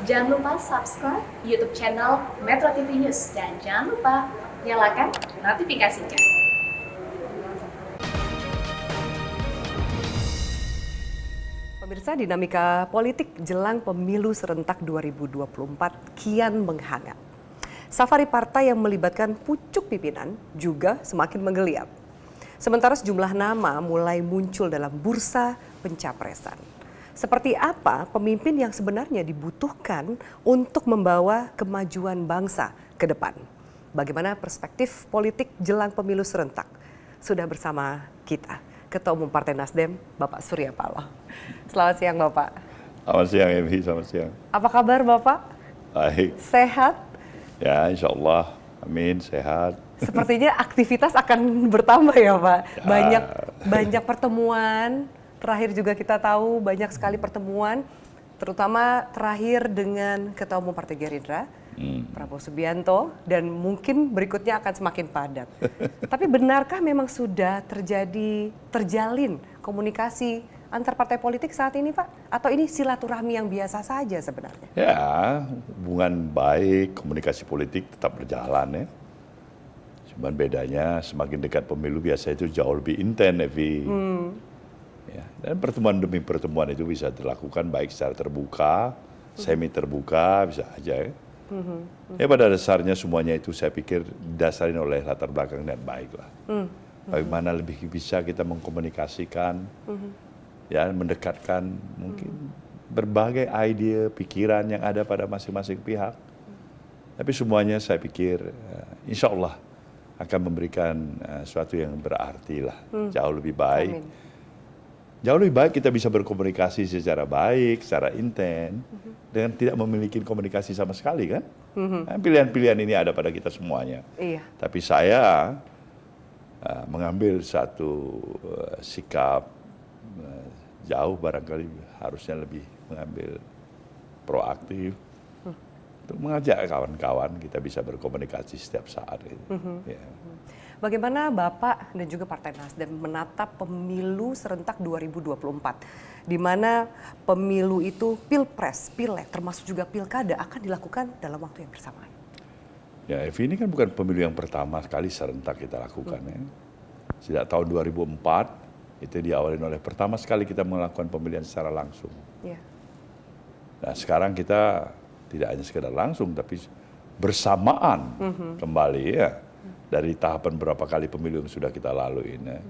Jangan lupa subscribe YouTube channel Metro TV News dan jangan lupa nyalakan notifikasinya. Pemirsa, dinamika politik jelang pemilu serentak 2024 kian menghangat. Safari partai yang melibatkan pucuk pimpinan juga semakin menggeliat. Sementara sejumlah nama mulai muncul dalam bursa pencapresan. Seperti apa pemimpin yang sebenarnya dibutuhkan untuk membawa kemajuan bangsa ke depan? Bagaimana perspektif politik jelang pemilu serentak? Sudah bersama kita, Ketua Umum Partai Nasdem, Bapak Surya Paloh. Selamat siang, Bapak. Selamat siang, Evi. Selamat siang. Apa kabar, Bapak? Baik. Sehat? Ya, insya Allah. Amin, sehat. Sepertinya aktivitas akan bertambah ya, Pak. Ya. Banyak pertemuan. Terakhir juga kita tahu banyak sekali pertemuan, terutama terakhir dengan Ketua Umum Partai Gerindra, Prabowo Subianto, dan mungkin berikutnya akan semakin padat. Tapi benarkah memang sudah terjalin komunikasi antar partai politik saat ini, Pak? Atau ini silaturahmi yang biasa saja sebenarnya? Ya, hubungan baik, komunikasi politik tetap berjalan ya. Cuman bedanya semakin dekat pemilu biasa itu jauh lebih intens, Evi. Ya, dan pertemuan demi pertemuan itu bisa dilakukan baik secara terbuka, semi terbuka, bisa aja ya. Ya pada dasarnya semuanya itu saya pikir didasarin oleh latar belakang dan baik lah. Bagaimana lebih bisa kita mengkomunikasikan, ya mendekatkan mungkin berbagai ide, pikiran yang ada pada masing-masing pihak. Tapi semuanya saya pikir insya Allah akan memberikan sesuatu yang berarti lah, jauh lebih baik. Amin. Jauh lebih baik kita bisa berkomunikasi secara baik, secara intens, dengan tidak memiliki komunikasi sama sekali kan. Pilihan-pilihan ini ada pada kita semuanya. Iya. Tapi saya mengambil satu sikap jauh barangkali harusnya lebih mengambil proaktif untuk mengajak kawan-kawan kita bisa berkomunikasi setiap saat. Ya. Bagaimana Bapak dan juga Partai Nasdem menatap pemilu serentak 2024, di mana pemilu itu pilpres, pileg, termasuk juga pilkada akan dilakukan dalam waktu yang bersamaan? Ya, Evi, ini kan bukan pemilu yang pertama sekali serentak kita lakukan ya. Sejak tahun 2004 itu diawali oleh pertama sekali kita melakukan pemilihan secara langsung. Ya. Nah sekarang kita tidak hanya sekedar langsung tapi bersamaan kembali ya. Dari tahapan berapa kali pemilu yang sudah kita lalui ini.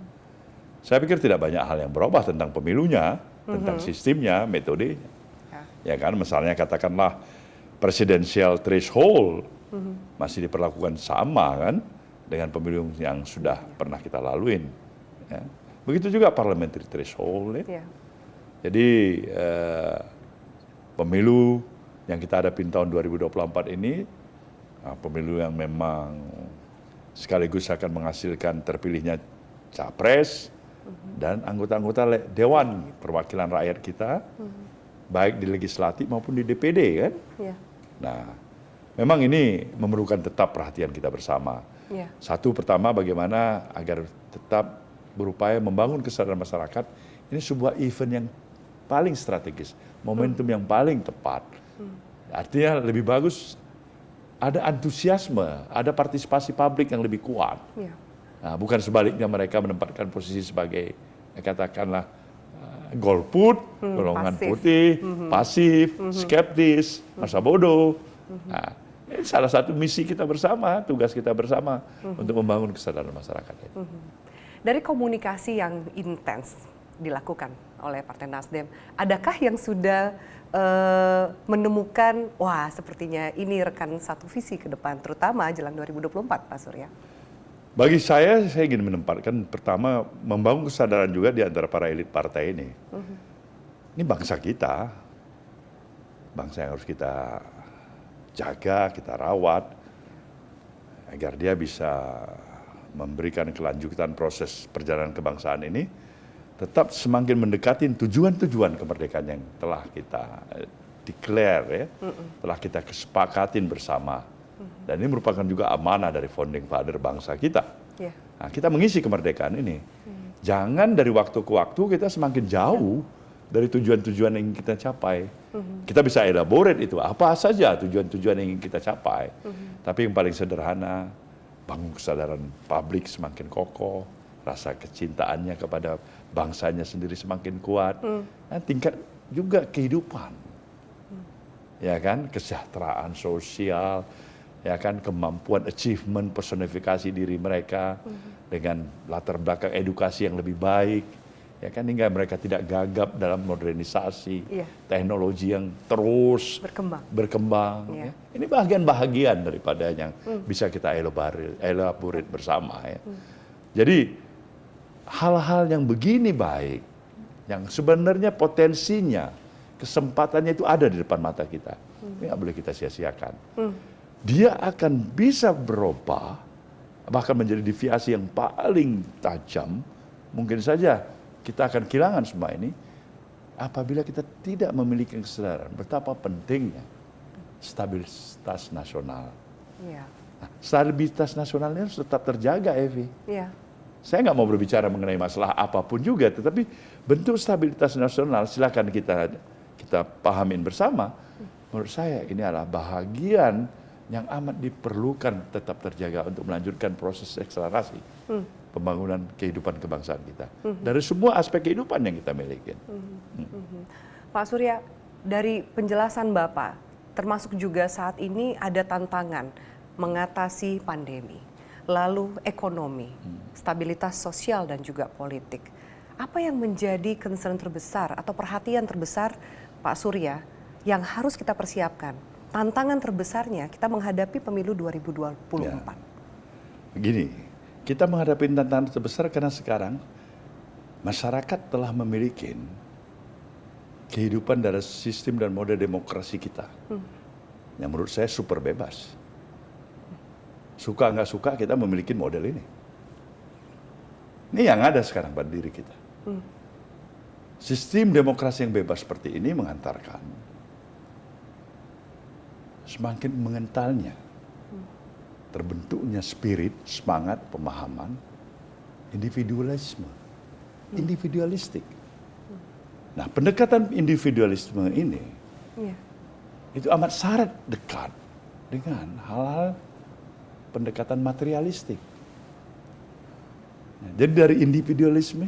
Saya pikir tidak banyak hal yang berubah tentang pemilunya, tentang sistemnya, metodenya. Ya kan, misalnya katakanlah presidensial threshold masih diperlakukan sama kan dengan pemilu yang sudah pernah kita laluin. Ya. Begitu juga parliamentary threshold. Ya. Jadi pemilu yang kita hadapin tahun 2024 ini, pemilu yang memang sekaligus akan menghasilkan terpilihnya capres dan anggota-anggota Dewan Perwakilan Rakyat kita, baik di legislatif maupun di DPD kan. Ya. Nah, memang ini memerlukan tetap perhatian kita bersama. Ya. Satu, pertama bagaimana agar tetap berupaya membangun kesadaran masyarakat, ini sebuah event yang paling strategis, momentum yang paling tepat. Artinya lebih bagus ada antusiasme, ada partisipasi publik yang lebih kuat. Ya. Nah, bukan sebaliknya mereka menempatkan posisi sebagai katakanlah golput, golongan putih, pasif, skeptis, masa bodoh. Nah, ini salah satu misi kita bersama, tugas kita bersama untuk membangun kesadaran masyarakat. Dari komunikasi yang intens dilakukan oleh Partai Nasdem, adakah yang sudah menemukan, wah sepertinya ini rekan satu visi ke depan, terutama jelang 2024, Pak Surya? Bagi saya ingin menempatkan pertama, membangun kesadaran juga di antara para elit partai ini. Ini bangsa kita, bangsa yang harus kita jaga, kita rawat, agar dia bisa memberikan kelanjutan proses perjalanan kebangsaan ini, tetap semakin mendekati tujuan-tujuan kemerdekaan yang telah kita declare ya, telah kita kesepakatin bersama. Dan ini merupakan juga amanah dari founding father bangsa kita. Nah, kita mengisi kemerdekaan ini. Jangan dari waktu ke waktu kita semakin jauh dari tujuan-tujuan yang ingin kita capai. Kita bisa elaborate itu, apa saja tujuan-tujuan yang ingin kita capai. Tapi yang paling sederhana, bangun kesadaran publik semakin kokoh, rasa kecintaannya kepada bangsanya sendiri semakin kuat, dan tingkat juga kehidupan. Ya kan, kesejahteraan sosial, ya kan, kemampuan achievement personifikasi diri mereka dengan latar belakang edukasi yang lebih baik, ya kan, hingga mereka tidak gagap dalam modernisasi, teknologi yang terus berkembang. Ya. Ini bagian-bagian daripada yang bisa kita elaborate bersama. Ya. Jadi hal-hal yang begini baik, yang sebenarnya potensinya, kesempatannya itu ada di depan mata kita. Ini nggak boleh kita sia-siakan. Dia akan bisa berubah, bahkan menjadi deviasi yang paling tajam. Mungkin saja kita akan kehilangan semua ini apabila kita tidak memiliki kesadaran betapa pentingnya stabilitas nasional. Nah, stabilitas nasionalnya harus tetap terjaga, Evi. Saya nggak mau berbicara mengenai masalah apapun juga, tetapi bentuk stabilitas nasional silakan kita pahamin bersama. Menurut saya ini adalah bahagian yang amat diperlukan tetap terjaga untuk melanjutkan proses akselerasi pembangunan kehidupan kebangsaan kita dari semua aspek kehidupan yang kita miliki. Pak Surya, dari penjelasan Bapak, termasuk juga saat ini ada tantangan mengatasi pandemi, lalu ekonomi, stabilitas sosial dan juga politik. Apa yang menjadi concern terbesar atau perhatian terbesar Pak Surya yang harus kita persiapkan? Tantangan terbesarnya kita menghadapi pemilu 2024. Begini, kita menghadapi tantangan terbesar karena sekarang masyarakat telah memiliki kehidupan dari sistem dan model demokrasi kita. Yang menurut saya super bebas. Suka nggak suka kita memiliki model ini. Ini yang ada sekarang pada diri kita. Sistem demokrasi yang bebas seperti ini mengantarkan semakin mengentalnya, terbentuknya spirit, semangat, pemahaman, individualistik. Nah, pendekatan individualisme ini itu amat syarat dekat dengan hal-hal pendekatan materialistik. Nah, jadi dari individualisme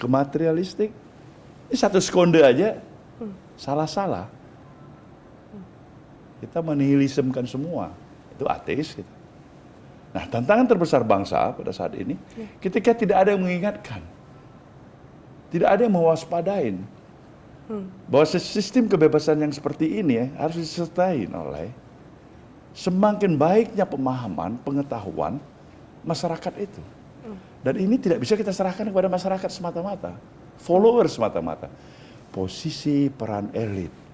ke materialistik, ini satu sekonde aja salah-salah. Kita menihilismekan semua, itu ateis. Gitu. Nah, tantangan terbesar bangsa pada saat ini, ketika tidak ada yang mengingatkan, tidak ada yang mewaspadain, bahwa sistem kebebasan yang seperti ini harus disertai oleh semakin baiknya pemahaman, pengetahuan masyarakat itu. Dan ini tidak bisa kita serahkan kepada masyarakat semata-mata, followers semata-mata. Posisi peran elit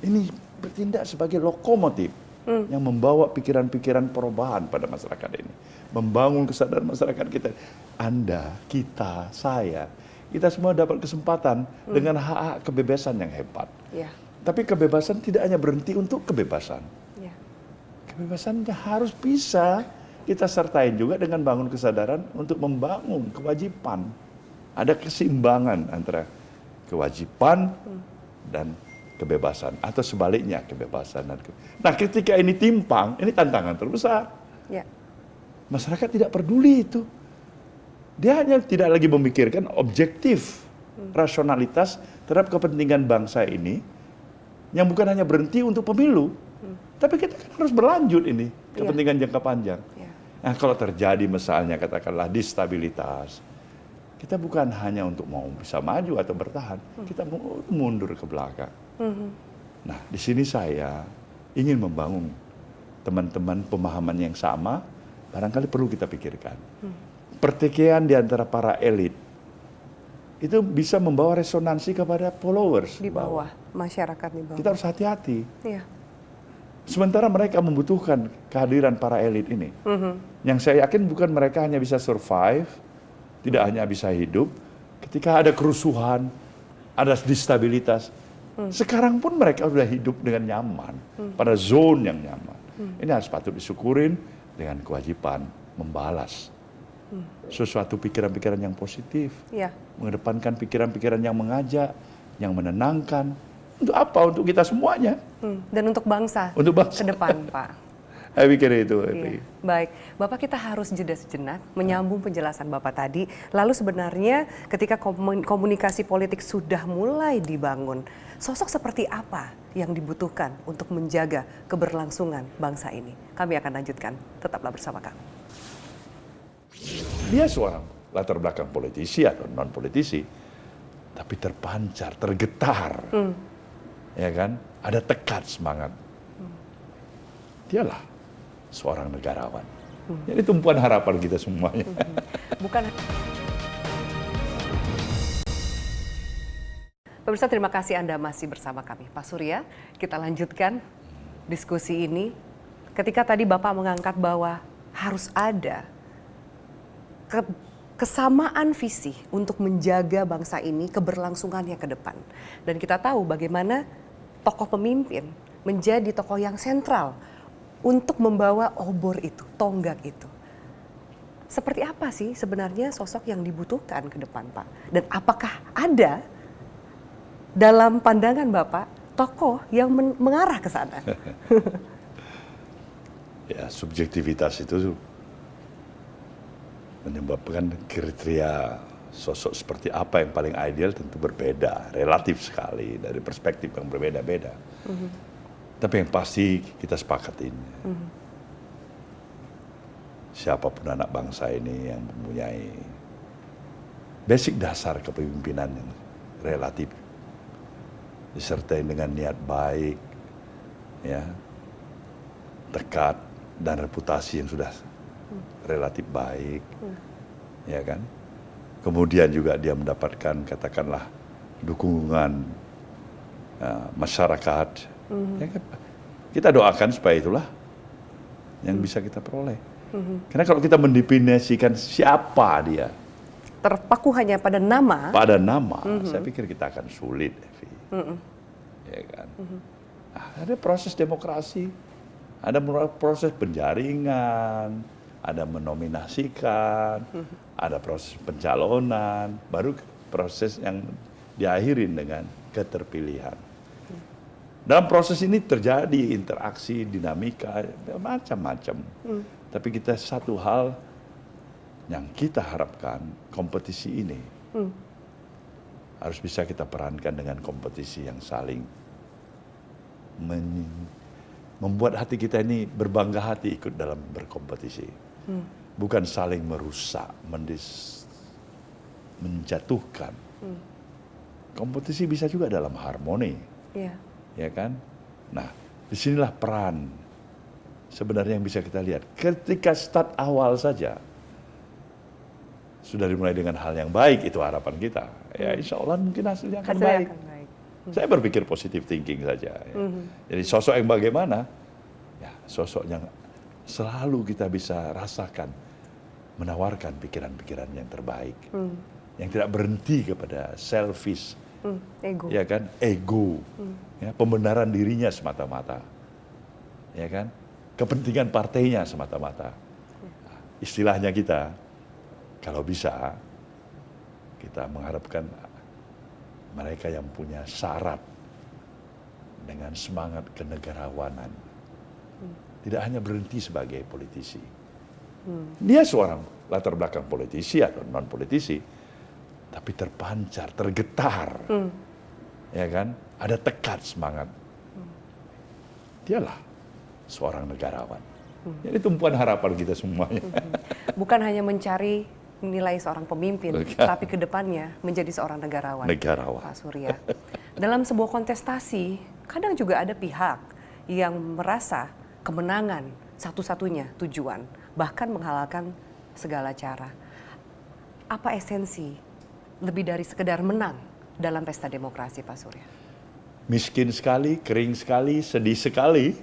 ini bertindak sebagai lokomotif yang membawa pikiran-pikiran perubahan pada masyarakat ini. Membangun kesadaran masyarakat kita. Anda, kita, saya, kita semua dapat kesempatan dengan hak-hak kebebasan yang hebat. Tapi kebebasan tidak hanya berhenti untuk kebebasan. Kebebasan harus bisa kita sertain juga dengan bangun kesadaran untuk membangun kewajiban. Ada keseimbangan antara kewajiban dan kebebasan, atau sebaliknya kebebasan dan Nah, ketika ini timpang, ini tantangan terbesar. Masyarakat tidak peduli itu. Dia hanya tidak lagi memikirkan objektif, rasionalitas terhadap kepentingan bangsa ini, yang bukan hanya berhenti untuk pemilu, tapi kita kan harus berlanjut ini, kepentingan jangka panjang. Nah, kalau terjadi misalnya katakanlah distabilitas, kita bukan hanya untuk mau bisa maju atau bertahan, kita mau mundur ke belakang. Nah, di sini saya ingin membangun teman-teman pemahaman yang sama, barangkali perlu kita pikirkan. Pertikaian di antara para elit itu bisa membawa resonansi kepada followers di bawah, masyarakat di bawah. Kita harus hati-hati. Sementara mereka membutuhkan kehadiran para elit ini. Yang saya yakin bukan mereka hanya bisa survive, tidak hanya bisa hidup, ketika ada kerusuhan, ada distabilitas. Sekarang pun mereka sudah hidup dengan nyaman, pada zone yang nyaman. Ini harus patut disyukurin dengan kewajiban membalas Sesuatu pikiran-pikiran yang positif, Ya. mengedepankan pikiran-pikiran yang mengajak, yang menenangkan. Untuk apa? Untuk kita semuanya. Dan untuk bangsa. Untuk bangsa. Ke depan, Pak. Saya pikir itu. Iya. Baik, Bapak, kita harus jeda sejenak menyambung penjelasan Bapak tadi. Lalu sebenarnya ketika komunikasi politik sudah mulai dibangun, sosok seperti apa yang dibutuhkan untuk menjaga keberlangsungan bangsa ini? Kami akan lanjutkan. Tetaplah bersama kami. Dia seorang latar belakang politisi atau non politisi, tapi terpancar, tergetar, ya kan? Ada tekad semangat. Dialah seorang negarawan. Jadi tumpuan harapan kita semuanya. Bukan. Pemirsa, terima kasih Anda masih bersama kami. Pak Surya, kita lanjutkan diskusi ini. Ketika tadi Bapak mengangkat bahwa harus ada kesamaan visi untuk menjaga bangsa ini keberlangsungannya ke depan. Dan kita tahu bagaimana tokoh pemimpin menjadi tokoh yang sentral untuk membawa obor itu, tonggak itu. Seperti apa sih sebenarnya sosok yang dibutuhkan ke depan, Pak? Dan apakah ada dalam pandangan Bapak tokoh yang mengarah ke sana? Ya, subjektivitas itu menyebabkan kriteria sosok seperti apa yang paling ideal tentu berbeda, relatif sekali dari perspektif yang berbeda-beda. Tapi yang pasti kita sepakatin, siapapun anak bangsa ini yang mempunyai basic dasar kepemimpinan yang relatif, disertai dengan niat baik, ya, tekad dan reputasi yang sudah relatif baik, ya kan. Kemudian juga dia mendapatkan katakanlah dukungan masyarakat. Ya kan? Kita doakan supaya itulah yang bisa kita peroleh. Karena kalau kita mendefinisikan siapa dia, Terpaku hanya pada nama. saya pikir kita akan sulit, Evi. Ya kan? Nah, ada proses demokrasi, ada proses penjaringan, ada menominasikan, ada proses pencalonan, baru proses yang diakhirin dengan keterpilihan. Dalam proses ini terjadi interaksi, dinamika, macam-macam. Tapi kita satu hal yang kita harapkan, kompetisi ini harus bisa kita perankan dengan kompetisi yang saling membuat hati kita ini berbangga hati ikut dalam berkompetisi. Bukan saling merusak, menjatuhkan. Kompetisi bisa juga dalam harmoni. Ya kan? Nah, disinilah peran sebenarnya yang bisa kita lihat. Ketika start awal saja, sudah dimulai dengan hal yang baik, itu harapan kita. Ya insya Allah mungkin hasilnya akan baik. Saya berpikir positive thinking saja. Ya. Jadi sosok yang bagaimana? Ya, sosok yang selalu kita bisa rasakan, menawarkan pikiran-pikiran yang terbaik. Yang tidak berhenti kepada selfish. Ego. Ya kan? Ego. Ya, pembenaran dirinya semata-mata. Ya kan? Kepentingan partainya semata-mata. Istilahnya kita, kalau bisa, kita mengharapkan mereka yang punya syarat dengan semangat kenegarawanan. Tidak hanya berhenti sebagai politisi. Dia seorang latar belakang politisi atau non politisi, tapi terpancar, tergetar, ya kan? Ada tekad semangat. Dialah seorang negarawan. Jadi tumpuan harapan kita semuanya. Bukan hanya mencari nilai seorang pemimpin, tapi ke depannya menjadi seorang negarawan. Pak Surya. Dalam sebuah kontestasi, kadang juga ada pihak yang merasa kemenangan satu-satunya tujuan, bahkan menghalalkan segala cara. Apa esensi lebih dari sekedar menang dalam pesta demokrasi, Pak Surya? Miskin sekali, kering sekali, sedih sekali,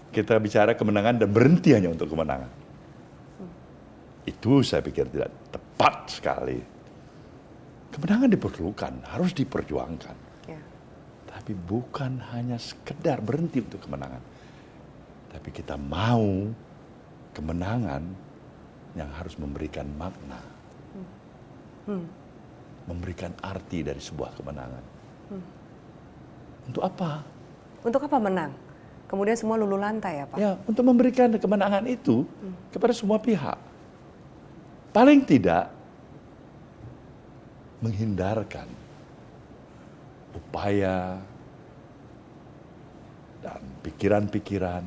kita bicara kemenangan dan berhenti hanya untuk kemenangan. Itu saya pikir tidak tepat sekali. Kemenangan diperlukan, harus diperjuangkan. Ya. Tapi bukan hanya sekedar berhenti untuk kemenangan. Tapi kita mau kemenangan yang harus memberikan makna, memberikan arti dari sebuah kemenangan. Untuk apa? Untuk apa menang? Kemudian semua luluh lantai ya Pak? Ya, untuk memberikan kemenangan itu kepada semua pihak. Paling tidak menghindarkan upaya dan pikiran-pikiran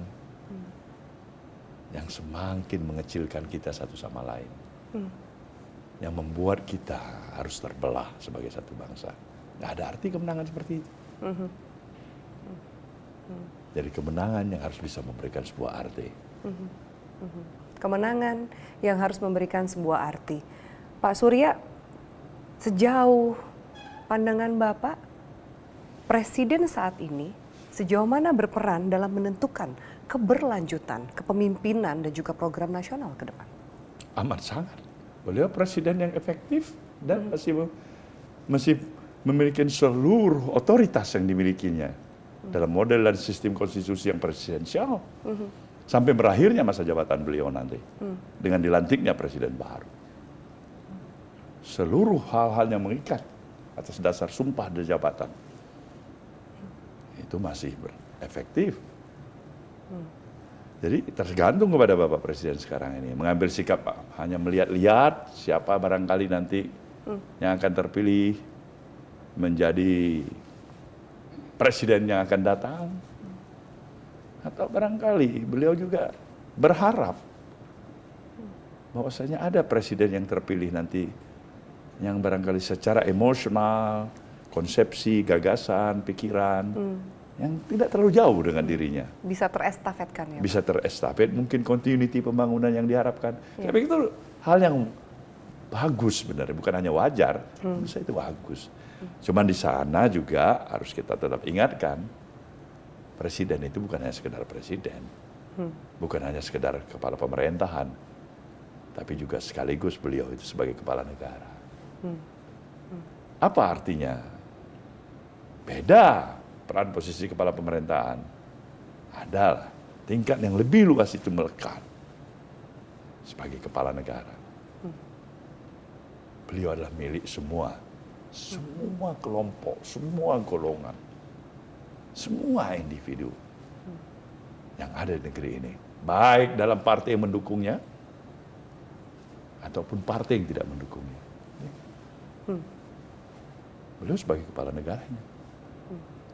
yang semakin mengecilkan kita satu sama lain. Yang membuat kita harus terbelah sebagai satu bangsa. Nggak ada arti kemenangan seperti itu. Jadi kemenangan yang harus bisa memberikan sebuah arti. Kemenangan yang harus memberikan sebuah arti. Pak Surya, sejauh pandangan Bapak, Presiden saat ini sejauh mana berperan dalam menentukan keberlanjutan kepemimpinan dan juga program nasional ke depan? Amat sangat. Beliau presiden yang efektif dan masih memiliki seluruh otoritas yang dimilikinya dalam model dan sistem konstitusi yang presidensial sampai berakhirnya masa jabatan beliau nanti dengan dilantiknya presiden baru. Seluruh hal-hal yang mengikat atas dasar sumpah dan jabatan itu masih efektif. Jadi tergantung kepada Bapak Presiden sekarang ini. Mengambil sikap hanya melihat-lihat siapa barangkali nanti yang akan terpilih menjadi presiden yang akan datang. Atau barangkali beliau juga berharap bahwasanya ada presiden yang terpilih nanti yang barangkali secara emosional, konsepsi, gagasan, pikiran yang tidak terlalu jauh dengan dirinya. Bisa terestafetkan ya? Bisa terestafet, mungkin continuity pembangunan yang diharapkan. Ya. Tapi itu hal yang bagus sebenarnya, bukan hanya wajar, menurut saya itu bagus. Cuman di sana juga harus kita tetap ingatkan, presiden itu bukan hanya sekedar presiden, bukan hanya sekedar kepala pemerintahan, tapi juga sekaligus beliau itu sebagai kepala negara. Apa artinya? Beda peran posisi kepala pemerintahan. Adalah tingkat yang lebih luas itu melekat sebagai kepala negara. Beliau adalah milik semua kelompok, semua golongan, semua individu yang ada di negeri ini. Baik dalam partai yang mendukungnya, ataupun partai yang tidak mendukungnya. Beliau sebagai kepala negaranya.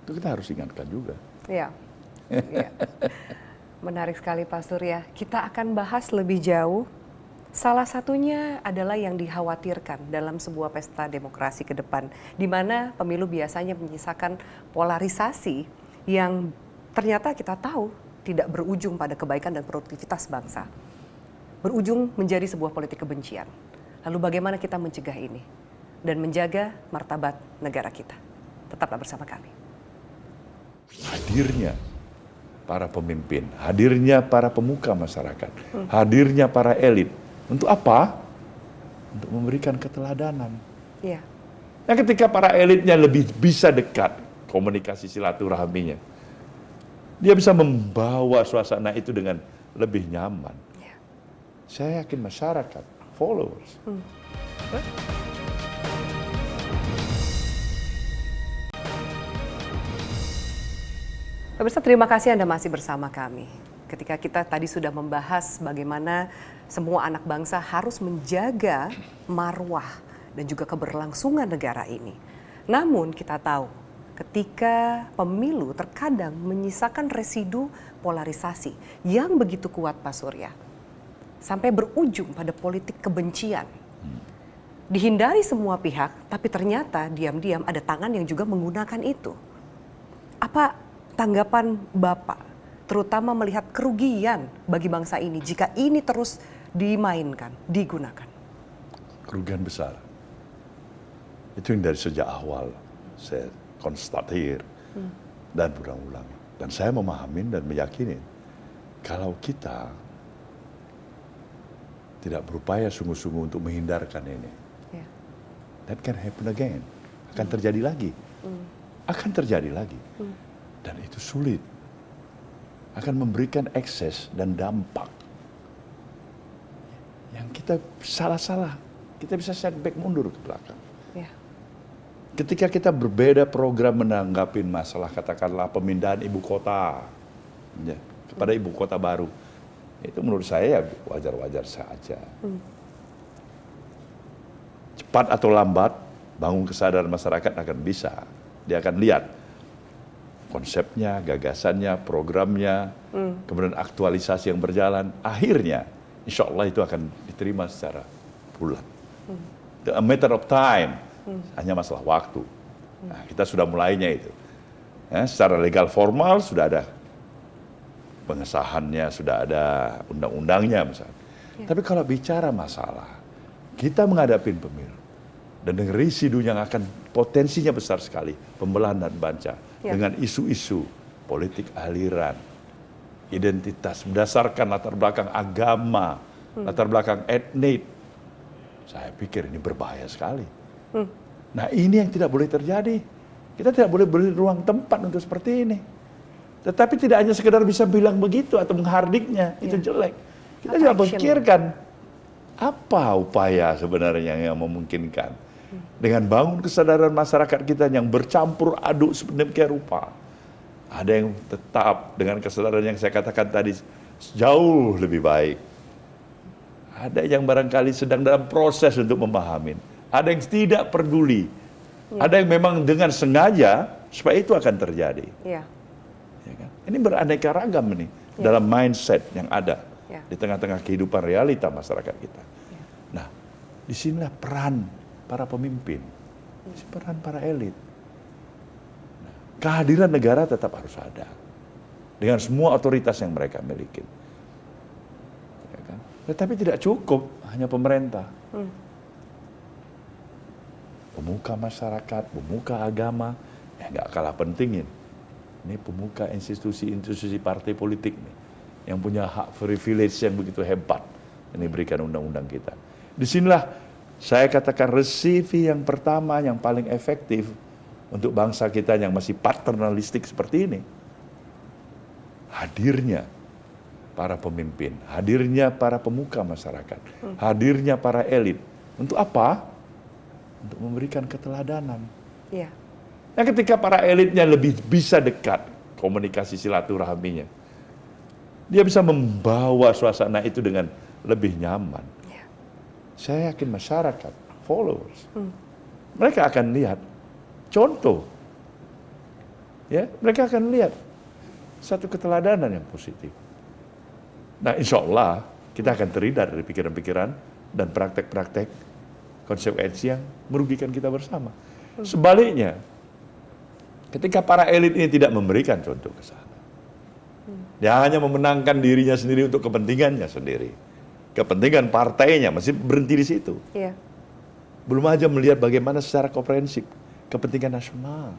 Itu kita harus ingatkan juga. Iya. Ya. Menarik sekali Pak Surya. Kita akan bahas lebih jauh. Salah satunya adalah yang dikhawatirkan dalam sebuah pesta demokrasi ke depan, di mana pemilu biasanya menyisakan polarisasi yang ternyata kita tahu tidak berujung pada kebaikan dan produktivitas bangsa. Berujung menjadi sebuah politik kebencian. Lalu bagaimana kita mencegah ini dan menjaga martabat negara kita? Tetaplah bersama kami. Hadirnya para pemimpin, hadirnya para pemuka masyarakat, hadirnya para elit. Untuk apa? Untuk memberikan keteladanan. Iya. Nah, ketika para elitnya lebih bisa dekat komunikasi silaturahminya, dia bisa membawa suasana itu dengan lebih nyaman. Iya. Saya yakin masyarakat, followers. Pemirsa, terima kasih Anda masih bersama kami. Ketika kita tadi sudah membahas bagaimana semua anak bangsa harus menjaga marwah dan juga keberlangsungan negara ini. Namun kita tahu ketika pemilu terkadang menyisakan residu polarisasi yang begitu kuat Pak Surya. Sampai berujung pada politik kebencian. Dihindari semua pihak, tapi ternyata diam-diam ada tangan yang juga menggunakan itu. Apa tanggapan Bapak, terutama melihat kerugian bagi bangsa ini jika ini terus dimainkan, digunakan? Kerugian besar. Itu yang dari sejak awal saya konstatir dan berulang-ulang. Dan saya memahami dan meyakini kalau kita tidak berupaya sungguh-sungguh untuk menghindarkan ini, that can happen again. Akan terjadi lagi. Akan terjadi lagi. Dan itu sulit. Akan memberikan ekses dan dampak yang yang kita salah-salah, kita bisa setback mundur ke belakang. Ya. Ketika kita berbeda program menanggapi masalah katakanlah pemindahan ibu kota ya, kepada ibu kota baru, itu menurut saya ya wajar-wajar saja. Cepat atau lambat, bangun kesadaran masyarakat akan bisa. Dia akan lihat konsepnya, gagasannya, programnya, kemudian aktualisasi yang berjalan. Akhirnya, insya Allah itu akan diterima secara bulat. A matter of time, hanya masalah waktu. Nah, kita sudah mulainya itu. Ya, secara legal formal sudah ada pengesahannya, sudah ada undang-undangnya misalnya. Ya. Tapi kalau bicara masalah, kita menghadapi pemilu dan dengan residu yang akan potensinya besar sekali, pembelahan dan banca, dengan isu-isu politik aliran, identitas, berdasarkan latar belakang agama, latar belakang etnik, saya pikir ini berbahaya sekali. Nah ini yang tidak boleh terjadi. Kita tidak boleh beri ruang tempat untuk seperti ini. Tetapi tidak hanya sekedar bisa bilang begitu atau menghardiknya, itu jelek. Kita juga pikirkan apa upaya sebenarnya yang memungkinkan. Dengan bangun kesadaran masyarakat kita yang bercampur aduk sedemikian rupa. Ada yang tetap dengan kesadaran yang saya katakan tadi jauh lebih baik. Ada yang barangkali sedang dalam proses untuk memahami. Ada yang tidak peduli. Ada yang memang dengan sengaja supaya itu akan terjadi. Ya kan? Ini beraneka ragam ini dalam mindset yang ada di tengah-tengah kehidupan realita masyarakat kita. Nah, disinilah peran para pemimpin, peran para elit. Nah, kehadiran negara tetap harus ada dengan semua otoritas yang mereka miliki. Ya kan? Tetapi tidak cukup hanya pemerintah. Pemuka masyarakat, pemuka agama, nggak kalah pentingin. Ini pemuka institusi-institusi partai politik nih, yang punya hak privilege yang begitu hebat yang diberikan undang-undang kita. Disinilah saya katakan resipi yang pertama yang paling efektif untuk bangsa kita yang masih paternalistik seperti ini. Hadirnya para pemimpin, hadirnya para pemuka masyarakat, hadirnya para elit. Untuk apa? Untuk memberikan keteladanan. Iya. Nah, ketika para elitnya lebih bisa dekat komunikasi silaturahminya, dia bisa membawa suasana itu dengan lebih nyaman. Ya. Saya yakin masyarakat, followers, mereka akan lihat contoh. Ya, mereka akan lihat satu keteladanan yang positif. Nah, insya Allah kita akan terhindar dari pikiran-pikiran dan praktek-praktek konsekuensi yang merugikan kita bersama. Sebaliknya, ketika para elit ini tidak memberikan contoh ke sana, dia hanya memenangkan dirinya sendiri untuk kepentingannya sendiri, kepentingan partainya masih berhenti di situ. Iya. Belum aja melihat bagaimana secara komprehensif kepentingan nasional.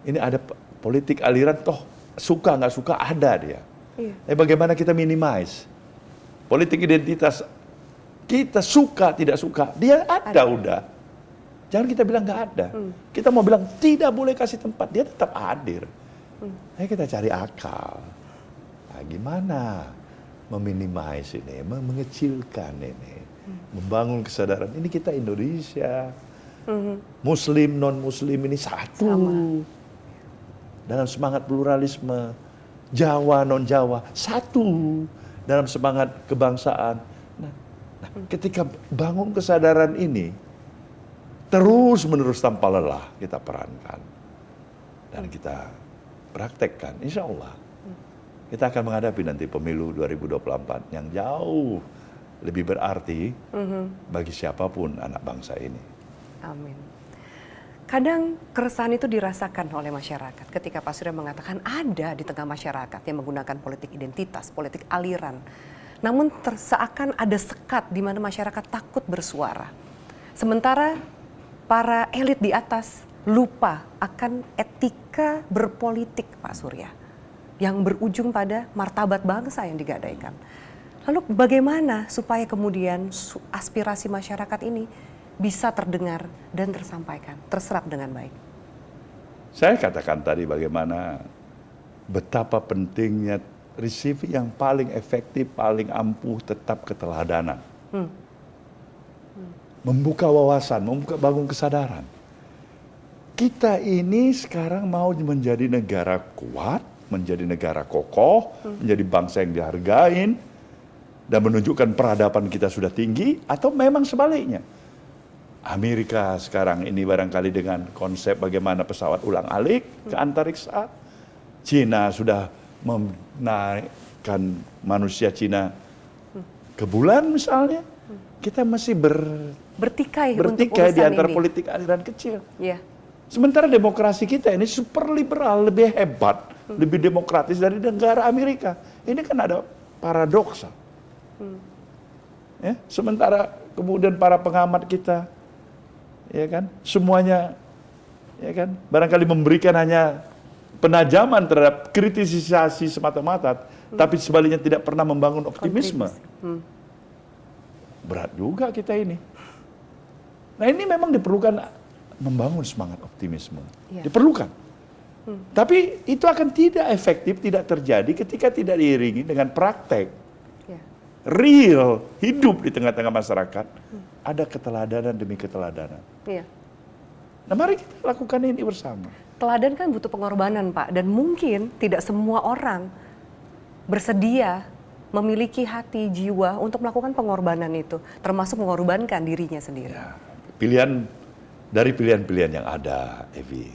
Ini ada politik aliran, toh suka nggak suka ada dia. Iya. Tapi bagaimana kita minimize politik identitas? Kita suka, tidak suka, dia ada udah. Jangan kita bilang nggak ada. Kita mau bilang tidak boleh kasih tempat, dia tetap hadir. Ayo kita cari akal. Nah, gimana meminimais ini, mengecilkan ini, membangun kesadaran. Ini kita Indonesia, Muslim, non-Muslim ini satu. Sama. Dalam semangat pluralisme, Jawa, non-Jawa, satu. Dalam semangat kebangsaan. Nah, ketika bangun kesadaran ini, terus-menerus tanpa lelah kita perankan. Dan kita praktekkan, insya Allah. Kita akan menghadapi nanti pemilu 2024 yang jauh lebih berarti bagi siapapun anak bangsa ini. Amin. Kadang keresahan itu dirasakan oleh masyarakat ketika Pak Surya mengatakan ada di tengah masyarakat yang menggunakan politik identitas, politik aliran. Namun seakan ada sekat di mana masyarakat takut bersuara. Sementara para elit di atas lupa akan etika berpolitik Pak Surya yang berujung pada martabat bangsa yang digadaikan. Lalu bagaimana supaya kemudian aspirasi masyarakat ini bisa terdengar dan tersampaikan, terserap dengan baik? Saya katakan tadi bagaimana betapa pentingnya resipi yang paling efektif, paling ampuh tetap keteladanan. Membuka wawasan, bangun kesadaran. Kita ini sekarang mau menjadi negara kuat, menjadi negara kokoh, menjadi bangsa yang dihargain, dan menunjukkan peradaban kita sudah tinggi, atau memang sebaliknya. Amerika sekarang ini barangkali dengan konsep bagaimana pesawat ulang-alik ke antariksa, Cina sudah menaikkan manusia Cina ke bulan misalnya, kita masih Bertikai di antara politik aliran kecil. Ya. Sementara demokrasi kita ini super liberal, lebih hebat, lebih demokratis dari negara Amerika. Ini kan ada paradoksa. Ya, sementara kemudian para pengamat kita, ya kan, semuanya, ya kan, barangkali memberikan hanya penajaman terhadap kritisisasi semata-mata, tapi sebaliknya tidak pernah membangun optimisme. Berat juga kita ini. Nah ini memang diperlukan membangun semangat optimisme. Diperlukan. Tapi itu akan tidak efektif, tidak terjadi ketika tidak diiringi dengan praktek. Real, hidup di tengah-tengah masyarakat. Ada keteladanan demi keteladanan. Nah mari kita lakukan ini bersama. Teladan kan butuh pengorbanan, Pak. Dan mungkin tidak semua orang bersedia memiliki hati, jiwa untuk melakukan pengorbanan itu, termasuk mengorbankan dirinya sendiri. Ya, dari pilihan-pilihan yang ada, Evi,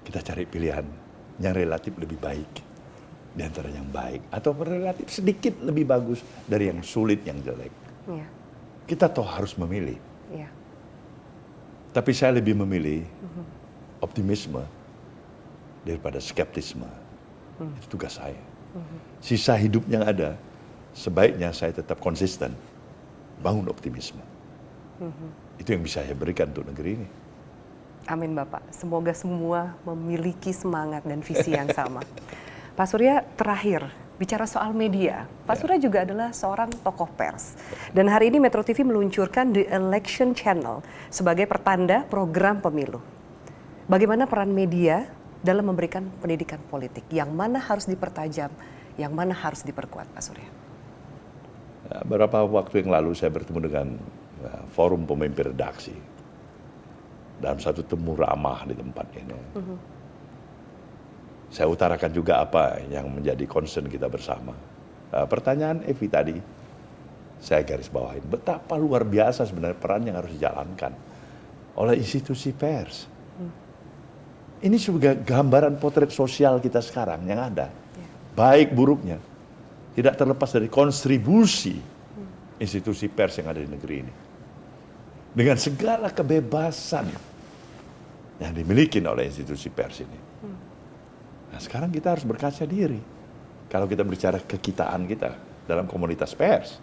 kita cari pilihan yang relatif lebih baik di antara yang baik, atau relatif sedikit lebih bagus dari yang sulit, yang jelek. Ya. Kita toh harus memilih. Ya. Tapi saya lebih memilih optimisme daripada skeptisme. Itu tugas saya. Sisa hidup yang ada, sebaiknya saya tetap konsisten, bangun optimisme. Itu yang bisa saya berikan untuk negeri ini. Amin Bapak, semoga semua memiliki semangat dan visi yang sama. Pak Surya, terakhir, bicara soal media, Pak Surya juga adalah seorang tokoh pers. Dan hari ini Metro TV meluncurkan The Election Channel sebagai pertanda program pemilu. Bagaimana peran media dalam memberikan pendidikan politik, yang mana harus dipertajam, yang mana harus diperkuat, Pak Surya? Beberapa waktu yang lalu saya bertemu dengan forum pemimpin redaksi dalam satu temu ramah di tempat ini. Saya utarakan juga apa yang menjadi concern kita bersama. Pertanyaan Evi tadi, saya garis bawahin, betapa luar biasa sebenarnya peran yang harus dijalankan oleh institusi pers. Ini juga gambaran potret sosial kita sekarang yang ada. Baik buruknya. Tidak terlepas dari kontribusi institusi pers yang ada di negeri ini. Dengan segala kebebasan yang dimiliki oleh institusi pers ini. Nah sekarang kita harus berkaca diri. Kalau kita bicara kekitaan kita dalam komunitas pers.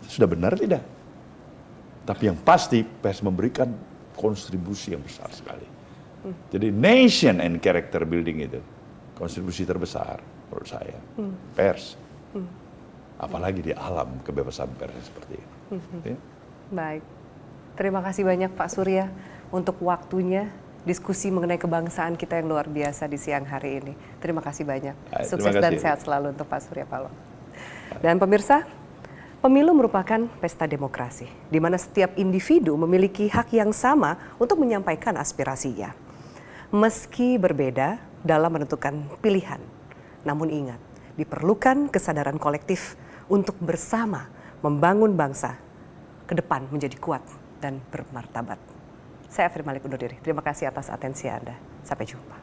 Itu sudah benar tidak? Tapi yang pasti pers memberikan kontribusi yang besar sekali. Jadi nation and character building itu kontribusi terbesar menurut saya, pers. Apalagi di alam kebebasan pers seperti ini. Ya? Baik, terima kasih banyak Pak Surya untuk waktunya, diskusi mengenai kebangsaan kita yang luar biasa di siang hari ini. Terima kasih banyak, sukses dan sehat selalu untuk Pak Surya Paloh. Dan pemirsa, pemilu merupakan pesta demokrasi, di mana setiap individu memiliki hak yang sama untuk menyampaikan aspirasinya. Meski berbeda dalam menentukan pilihan, namun ingat, diperlukan kesadaran kolektif untuk bersama membangun bangsa ke depan menjadi kuat dan bermartabat. Saya Afri Malik undur diri. Terima kasih atas atensi Anda. Sampai jumpa.